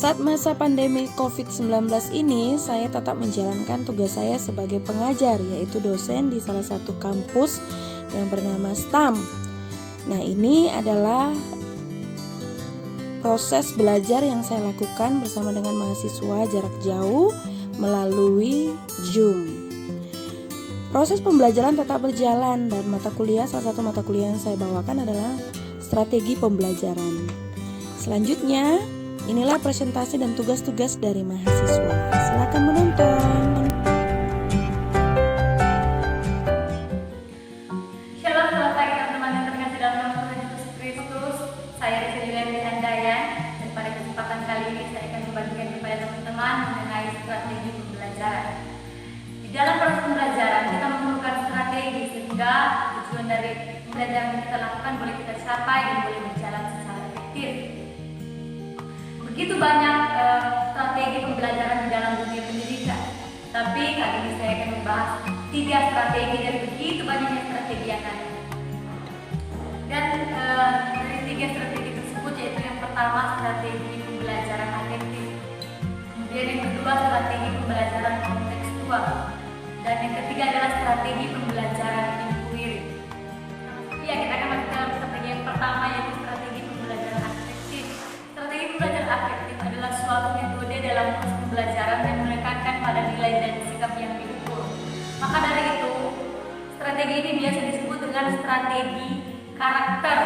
Saat masa pandemi COVID-19 ini, saya tetap menjalankan tugas saya sebagai pengajar, yaitu dosen di salah satu kampus yang bernama STAM. Nah, ini adalah proses belajar yang saya lakukan bersama dengan mahasiswa jarak jauh melalui Zoom. Proses pembelajaran tetap berjalan dan salah satu mata kuliah yang saya bawakan adalah strategi pembelajaran. Selanjutnya, inilah presentasi dan tugas-tugas dari mahasiswa. Silakan menonton. Shalom, selamat pagi teman-teman yang terkasih dalam nama Tuhan Yesus Kristus. Saya Risa Juliani Handayan, dan pada kesempatan kali ini saya akan membagikan kepada teman-teman mengenai strategi pembelajaran. Di dalam proses pembelajaran kita memerlukan strategi sehingga tujuan dari pembelajaran yang kita lakukan boleh kita capai dan boleh berjalan secara efektif. Begitu banyak strategi pembelajaran di dalam dunia pendidikan. Tapi kali ini saya akan membahas 3 strategi dari begitu banyaknya strategi yang ada. Dan dari 3 strategi tersebut yaitu yang pertama strategi pembelajaran afektif, kemudian yang kedua strategi pembelajaran kontekstual, dan yang ketiga adalah strategi pembelajaran inquiry. Ya, kita akan masuk dalam strategi yang pertama yaitu strategi pembelajaran afektif. Strategi pembelajaran afektif adalah suatu metode dalam proses pembelajaran yang menekankan pada nilai dan sikap yang diukur. Maka dari itu, strategi ini biasa disebut dengan strategi karakter.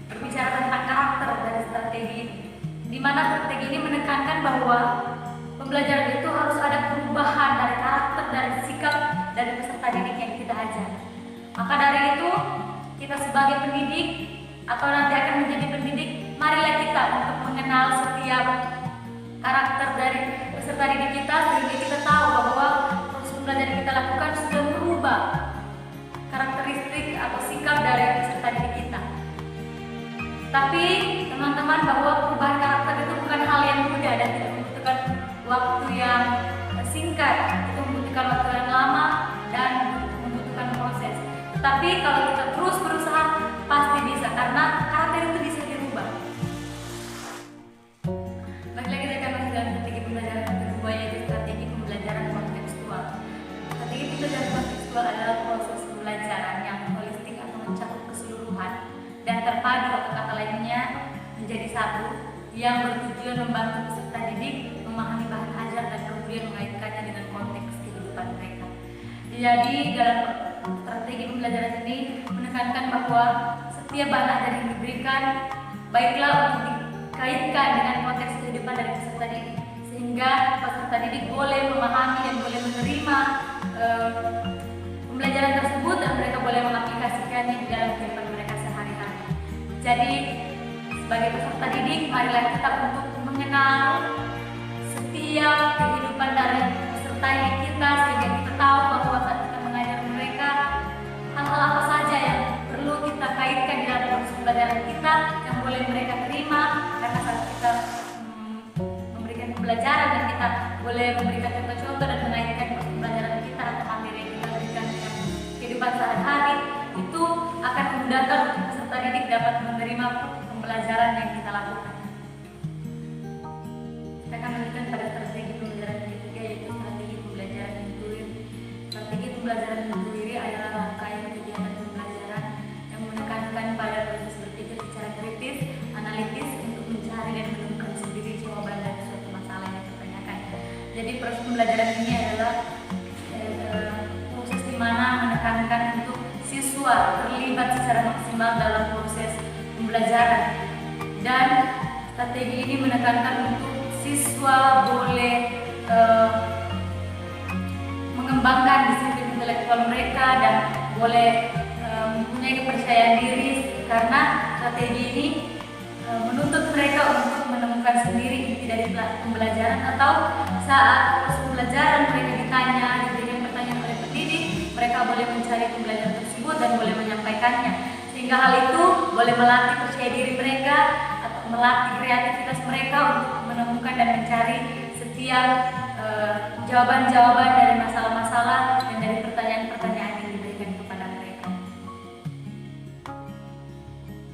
Berbicara tentang karakter dari strategi ini, di mana strategi ini menekankan bahwa pembelajaran itu harus ada perubahan dari karakter, dari sikap dari peserta didik yang kita ajar. Maka dari itu, kita sebagai pendidik atau nanti akan menjadi pendidik, marilah kita untuk mengenal setiap karakter dari peserta didik kita sehingga kita tahu bahwa proses pembelajaran kita lakukan sudah merubah karakteristik atau sikap dari peserta didik kita. Tapi teman-teman, bahwa perubahan karakter itu bukan hal yang mudah dan tidak membutuhkan waktu yang singkat, itu membutuhkan waktu yang lama dan membutuhkan proses. Tapi kalau kita terus berusaha pasti bisa, karena karakter itu bisa dirubah. Baik, lagi kita akan masuk dalam strategi pembelajaran kedua yaitu strategi pembelajaran kontekstual. Strategi pembelajaran kontekstual adalah proses pembelajaran yang holistik atau mencakup keseluruhan dan terpadu atau kata lainnya menjadi satu, yang bertujuan membantu peserta didik memahami bahan ajar dan kemudian mengaitkannya dengan konteks kehidupan mereka. Jadi dalam strategi pembelajaran ini menekankan bahwa setiap bahan ajar yang diberikan baiklah untuk dikaitkan dengan konteks kehidupan dari peserta didik, sehingga peserta didik boleh memahami dan boleh menerima pembelajaran tersebut dan mereka boleh mengaplikasikannya di dalam kehidupan mereka sehari-hari. Jadi sebagai peserta didik, marilah kita untuk mengenal setiap kehidupan dari peserta didik kita sehingga kita tahu bahwa saat kita mengajar mereka hal-hal apa saja yang perlu kita kaitkan di dalam proses pembelajaran kita yang boleh mereka terima, karena saat kita memberikan pembelajaran dan kita boleh memberikan contoh-contoh dan mengaitkan proses pembelajaran kita atau materi yang kita berikan dengan kehidupan sehari-hari, itu akan memudahkan untuk peserta didik dapat menerima pembelajaran yang kita lakukan. Kita akan lanjutkan pada strategi pembelajaran yang ketiga yaitu strategi pembelajaran inquiry. Strategi pembelajaran inquiry adalah rangkaian kegiatan pembelajaran yang menekankan pada proses berpikir secara kritis, analitis untuk mencari dan menemukan sendiri jawaban dari suatu masalah yang dipertanyakan. Jadi proses pembelajaran ini adalah proses di mana menekankan untuk siswa terlibat secara maksimal dalam proses pembelajaran, dan strategi ini menekankan untuk siswa boleh mengembangkan disiplin intelektual mereka dan boleh mempunyai kepercayaan diri, karena strategi ini menuntut mereka untuk menemukan sendiri inti dari pembelajaran, atau saat proses pembelajaran mereka ditanya, diberikan pertanyaan oleh pendidik, mereka boleh mencari pembelajaran tersebut dan boleh menyampaikannya, sehingga hal itu boleh melatih percaya diri mereka atau melatih kreativitas mereka untuk menemukan dan mencari setiap jawaban-jawaban dari masalah-masalah dan dari pertanyaan-pertanyaan yang diberikan kepada mereka.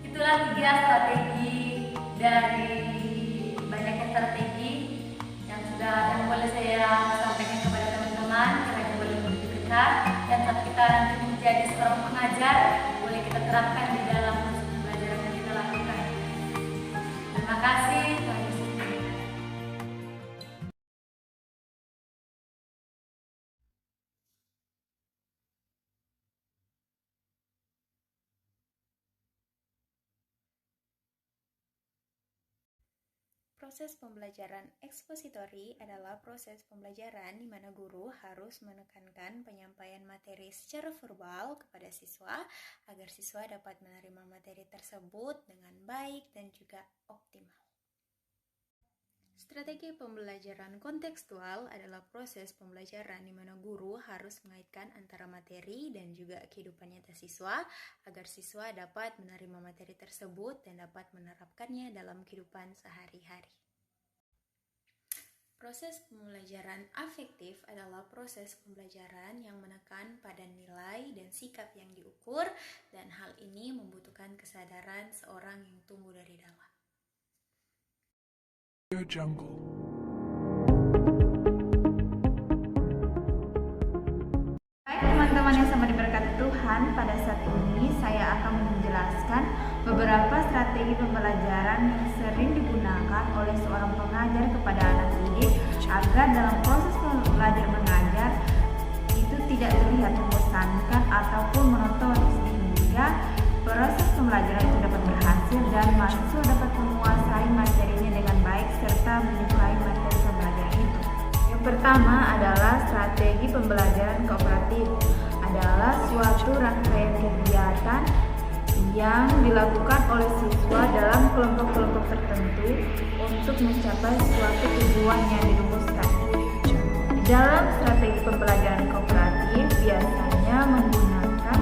Itulah 3 strategi dari banyaknya strategi kita, dan saat kita nanti menjadi seorang pengajar boleh kita terapkan di dalam proses pembelajaran yang kita lakukan. Terima kasih. Proses pembelajaran ekspositori adalah proses pembelajaran di mana guru harus menekankan penyampaian materi secara verbal kepada siswa agar siswa dapat menerima materi tersebut dengan baik dan juga optimal. Strategi pembelajaran kontekstual adalah proses pembelajaran di mana guru harus mengaitkan antara materi dan juga kehidupan nyata siswa agar siswa dapat menerima materi tersebut dan dapat menerapkannya dalam kehidupan sehari-hari. Proses pembelajaran afektif adalah proses pembelajaran yang menekan pada nilai dan sikap yang diukur, dan hal ini membutuhkan kesadaran seorang yang tumbuh dari dalam. Jungle. Baik teman-teman yang sama diberkati Tuhan, pada saat ini saya akan menjelaskan beberapa strategi pembelajaran yang sering digunakan oleh seorang pengajar kepada anak didik agar dalam proses belajar mengajar itu tidak terlihat membosankan ataupun monotonis, sehingga proses pembelajaran itu dapat berhasil dan mahasiswa dapat menguasai materinya dengan baik serta menyukai materi pembelajaran itu. Yang pertama adalah strategi pembelajaran kooperatif. Adalah suatu rangkaian kegiatan yang dilakukan oleh siswa dalam kelompok-kelompok tertentu untuk mencapai suatu tujuan yang dirumuskan. Dalam strategi pembelajaran kooperatif biasanya menggunakan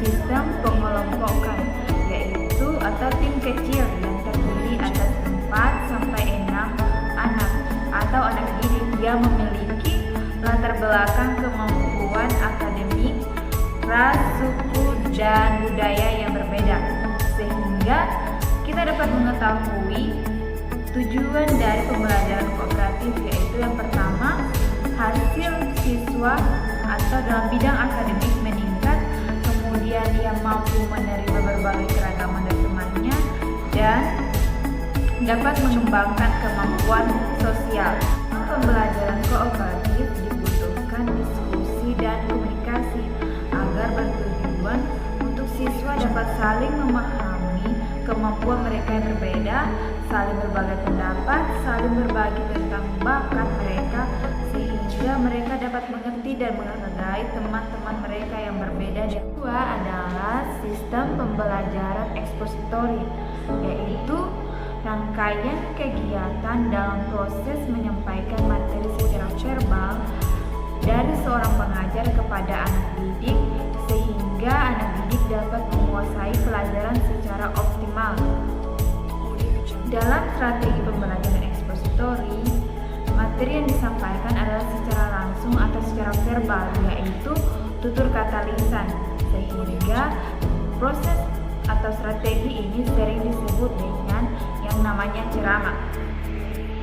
sistem pengelompokan, yaitu atau tim kecil yang terdiri atas 4 sampai 6 anak atau anak didik yang memiliki latar belakang kemampuan akademik, ras, suku, dan budaya yang berbeda, sehingga kita dapat mengetahui tujuan dari pembelajaran kooperatif, yaitu yang pertama, hasil siswa atau dalam bidang akademik meningkat, kemudian ia mampu menerima berbagai keragaman dari temannya dan dapat mengembangkan kemampuan sosial. Pembelajaran kooperatif dibutuhkan diskusi dan komunikasi agar bertujuan untuk siswa dapat saling memahami kemampuan mereka yang berbeda, saling berbagi pendapat, saling berbagi tentang bakat mereka, sehingga mereka dapat mengerti dan menghargai teman-teman mereka yang berbeda. Yang kedua adalah sistem pembelajaran ekspositori, yaitu rangkaian kegiatan dalam proses menyampaikan materi secara verbal dari seorang pengajar kepada anak didik, sehingga anak didik dapat menguasai pelajaran secara optimal. Dalam strategi pembelajaran ekspositori, materi yang disampaikan adalah secara langsung atau secara verbal, yaitu tutur kata lisan, sehingga proses atau strategi ini sering disebut dengan yang namanya ceramah.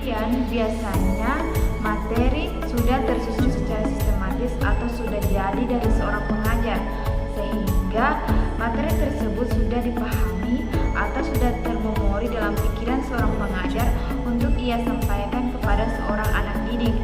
Dan biasanya materi sudah tersusun secara sistematis atau sudah jadi dari seorang pengajar, sehingga materi tersebut sudah dipahami atau sudah termemori dalam pikiran seorang pengajar untuk ia sampaikan kepada seorang anak didik,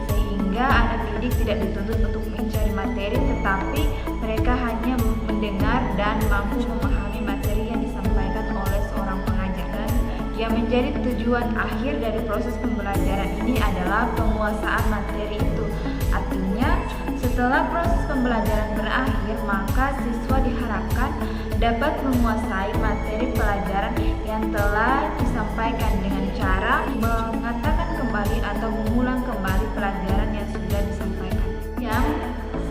sehingga anak didik tidak dituntut untuk mencari materi, tetapi mereka hanya mendengar dan mampu memahami materi yang disampaikan oleh seorang pengajar. Dan yang menjadi tujuan akhir dari proses pembelajaran ini adalah penguasaan materi itu. Artinya, setelah proses pembelajaran berakhir, maka siswa diharapkan dapat menguasai materi pelajaran yang telah disampaikan dengan cara mengatakan kembali atau mengulang kembali pelajaran yang sudah disampaikan. Yang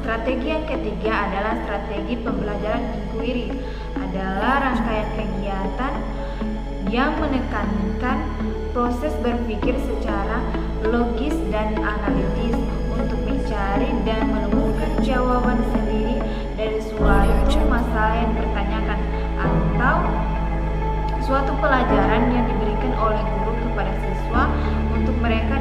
strategi yang ketiga adalah strategi pembelajaran inquiry. Adalah rangkaian kegiatan yang menekankan proses berpikir secara logis dan analitis untuk mencari dan menemukan jawaban sendiri dari suatu masalah yang dipertanyakan atau suatu pelajaran yang diberikan oleh guru kepada siswa untuk mereka